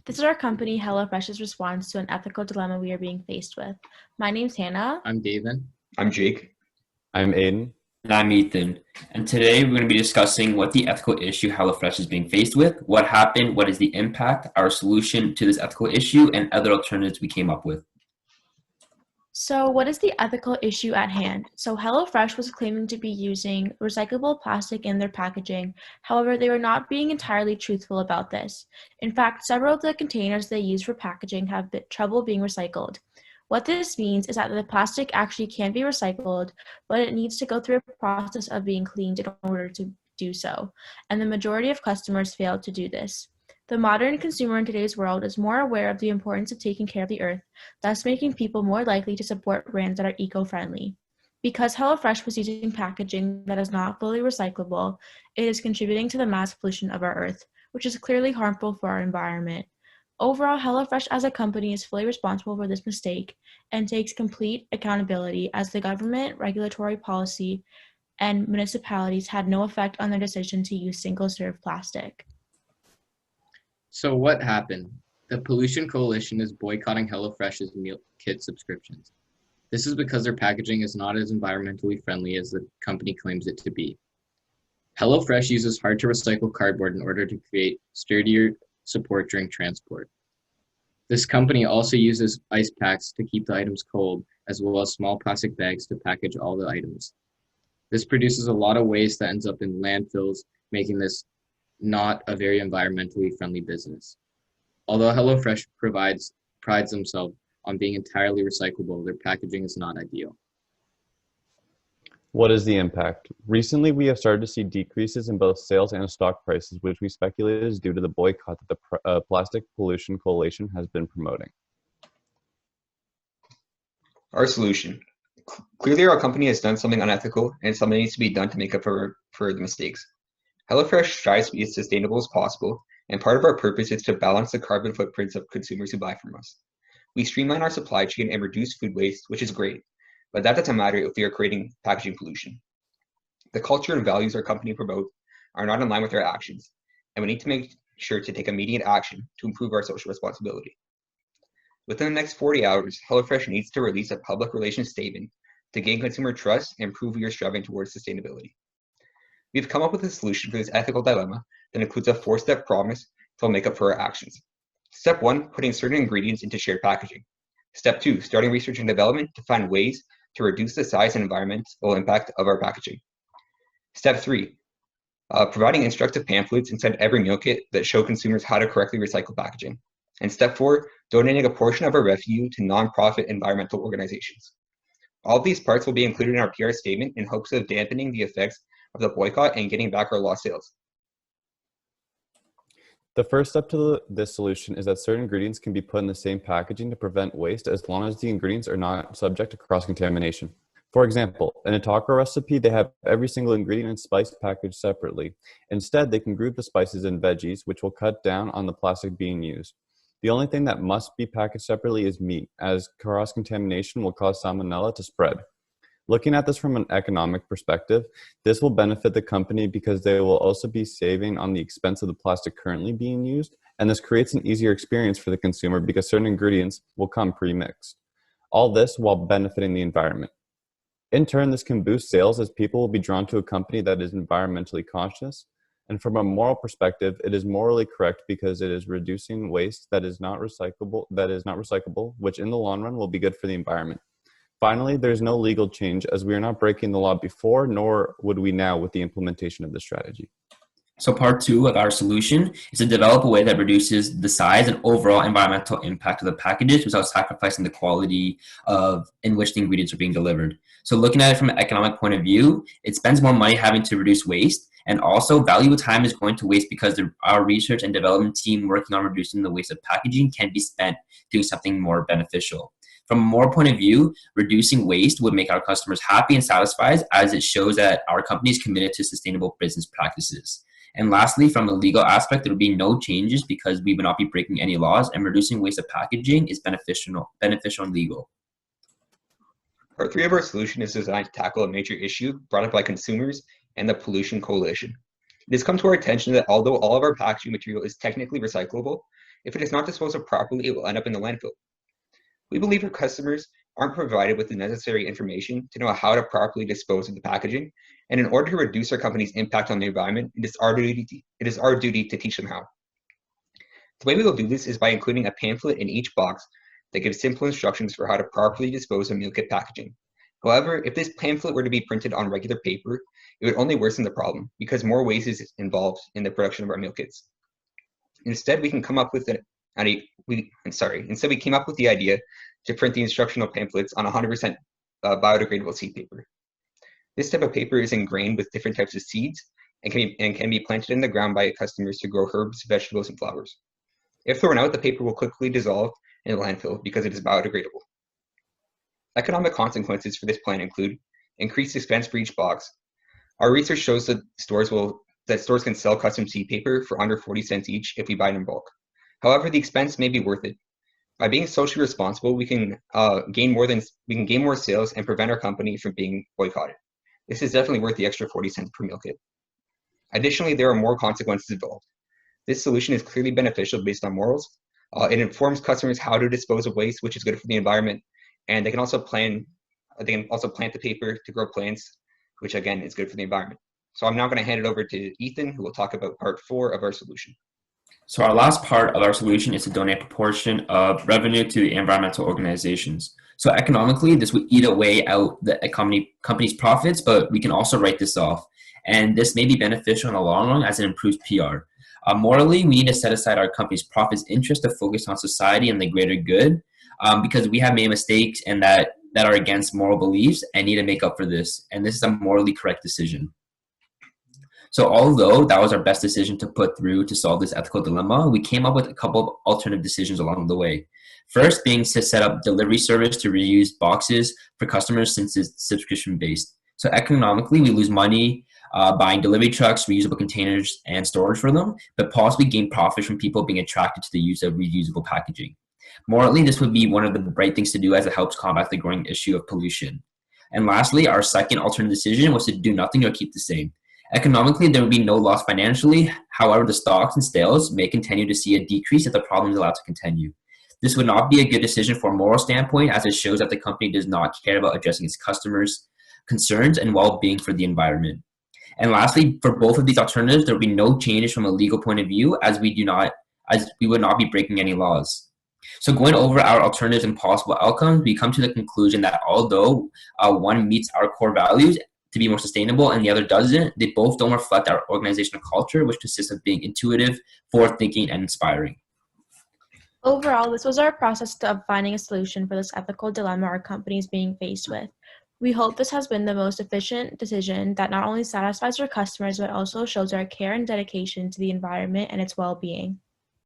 This is our company HelloFresh's response to an ethical dilemma we are being faced with. My name's Hannah. I'm David. I'm Jake. I'm Aiden. And I'm Ethan. And today we're going to be discussing what the ethical issue HelloFresh is being faced with, what happened, what is the impact, our solution to this ethical issue, and other alternatives we came up with. So what is the ethical issue at hand? So HelloFresh was claiming to be using recyclable plastic in their packaging. However, they were not being entirely truthful about this. In fact, several of the containers they use for packaging have trouble being recycled. What this means is that the plastic actually can be recycled, but it needs to go through a process of being cleaned in order to do so. And the majority of customers fail to do this. The modern consumer in today's world is more aware of the importance of taking care of the earth, thus making people more likely to support brands that are eco-friendly. Because HelloFresh was using packaging that is not fully recyclable, it is contributing to the mass pollution of our earth, which is clearly harmful for our environment. Overall, HelloFresh as a company is fully responsible for this mistake and takes complete accountability, as the government, regulatory policy, and municipalities had no effect on their decision to use single-serve plastic. So what happened? The Pollution Coalition is boycotting HelloFresh's meal kit subscriptions. This is because their packaging is not as environmentally friendly as the company claims it to be. HelloFresh uses hard-to-recycle cardboard in order to create sturdier support during transport. This company also uses ice packs to keep the items cold, as well as small plastic bags to package all the items. This produces a lot of waste that ends up in landfills, making this not a very environmentally friendly business. Although HelloFresh prides themselves on being entirely recyclable, their packaging is not ideal. What is the impact? Recently, we have started to see decreases in both sales and stock prices, which we speculate is due to the boycott that the Plastic Pollution Coalition has been promoting. Our solution. Clearly, our company has done something unethical, and something needs to be done to make up for the mistakes. HelloFresh strives to be as sustainable as possible, and part of our purpose is to balance the carbon footprints of consumers who buy from us. We streamline our supply chain and reduce food waste, which is great, but that doesn't matter if we are creating packaging pollution. The culture and values our company promotes are not in line with our actions, and we need to make sure to take immediate action to improve our social responsibility. Within the next 40 hours, HelloFresh needs to release a public relations statement to gain consumer trust and prove we are striving towards sustainability. We've come up with a solution for this ethical dilemma that includes a 4-step promise that will make up for our actions. Step 1, putting certain ingredients into shared packaging. Step 2, starting research and development to find ways to reduce the size and environmental impact of our packaging. Step 3, providing instructive pamphlets inside every meal kit that show consumers how to correctly recycle packaging. And Step 4, donating a portion of our revenue to nonprofit environmental organizations. All of these parts will be included in our PR statement in hopes of dampening the effects of the boycott and getting back our lost sales. The first step to this solution is that certain ingredients can be put in the same packaging to prevent waste as long as the ingredients are not subject to cross-contamination. For example, in a taco recipe, they have every single ingredient and spice packaged separately. Instead, they can group the spices and veggies, which will cut down on the plastic being used. The only thing that must be packaged separately is meat, as cross-contamination will cause salmonella to spread. Looking at this from an economic perspective, this will benefit the company because they will also be saving on the expense of the plastic currently being used, and this creates an easier experience for the consumer because certain ingredients will come pre-mixed. All this while benefiting the environment. In turn, this can boost sales as people will be drawn to a company that is environmentally conscious, and from a moral perspective, it is morally correct because it is reducing waste that is not recyclable, which in the long run will be good for the environment. Finally, there is no legal change as we are not breaking the law before, nor would we now with the implementation of this strategy. So part 2 of our solution is to develop a way that reduces the size and overall environmental impact of the packages without sacrificing the quality in which the ingredients are being delivered. So looking at it from an economic point of view, it spends more money having to reduce waste, and also valuable time is going to waste because our research and development team working on reducing the waste of packaging can be spent doing something more beneficial. From a moral point of view, reducing waste would make our customers happy and satisfied, as it shows that our company is committed to sustainable business practices. And lastly, from a legal aspect, there will be no changes because we will not be breaking any laws, and reducing waste of packaging is beneficial and legal. Part 3 of our solution is designed to tackle a major issue brought up by consumers and the Pollution Coalition. It has come to our attention that although all of our packaging material is technically recyclable, if it is not disposed of properly, it will end up in the landfill. We believe our customers aren't provided with the necessary information to know how to properly dispose of the packaging, and in order to reduce our company's impact on the environment, it is our duty to teach them how. The way we will do this is by including a pamphlet in each box that gives simple instructions for how to properly dispose of meal kit packaging. However, if this pamphlet were to be printed on regular paper, it would only worsen the problem because more waste is involved in the production of our meal kits. Instead, we came up with the idea to print the instructional pamphlets on 100% biodegradable seed paper. This type of paper is ingrained with different types of seeds and can be planted in the ground by customers to grow herbs, vegetables, and flowers. If thrown out, the paper will quickly dissolve in the landfill because it is biodegradable. Economic consequences for this plan include increased expense for each box. Our research shows that stores can sell custom seed paper for under 40 cents each if we buy it in bulk. However, the expense may be worth it. By being socially responsible, we can gain more sales and prevent our company from being boycotted. This is definitely worth the extra 40 cents per meal kit. Additionally, there are more consequences involved. This solution is clearly beneficial based on morals. It informs customers how to dispose of waste, which is good for the environment, and they can also plant the paper to grow plants, which again is good for the environment. So I'm now going to hand it over to Ethan, who will talk about part 4 of our solution. So our last part of our solution is to donate a proportion of revenue to environmental organizations. So economically, this would eat away out the company's profits, but we can also write this off. And this may be beneficial in the long run as it improves PR. Morally, we need to set aside our company's profits interest to focus on society and the greater good, because we have made mistakes and that are against moral beliefs and need to make up for this. And this is a morally correct decision. So although that was our best decision to put through to solve this ethical dilemma, we came up with a couple of alternative decisions along the way. First being to set up delivery service to reuse boxes for customers since it's subscription-based. So economically, we lose money buying delivery trucks, reusable containers, and storage for them, but possibly gain profit from people being attracted to the use of reusable packaging. Morally, this would be one of the right things to do as it helps combat the growing issue of pollution. And lastly, our second alternative decision was to do nothing or keep the same. Economically, there would be no loss financially. However, the stocks and sales may continue to see a decrease if the problem is allowed to continue. This would not be a good decision from a moral standpoint, as it shows that the company does not care about addressing its customers' concerns and well-being for the environment. And lastly, for both of these alternatives, there will be no changes from a legal point of view, as we would not be breaking any laws. So going over our alternatives and possible outcomes, we come to the conclusion that although one meets our core values to be more sustainable and the other doesn't, they both don't reflect our organizational culture, which consists of being intuitive, forward-thinking, and inspiring. Overall, this was our process of finding a solution for this ethical dilemma our company is being faced with. We hope this has been the most efficient decision that not only satisfies our customers, but also shows our care and dedication to the environment and its well-being.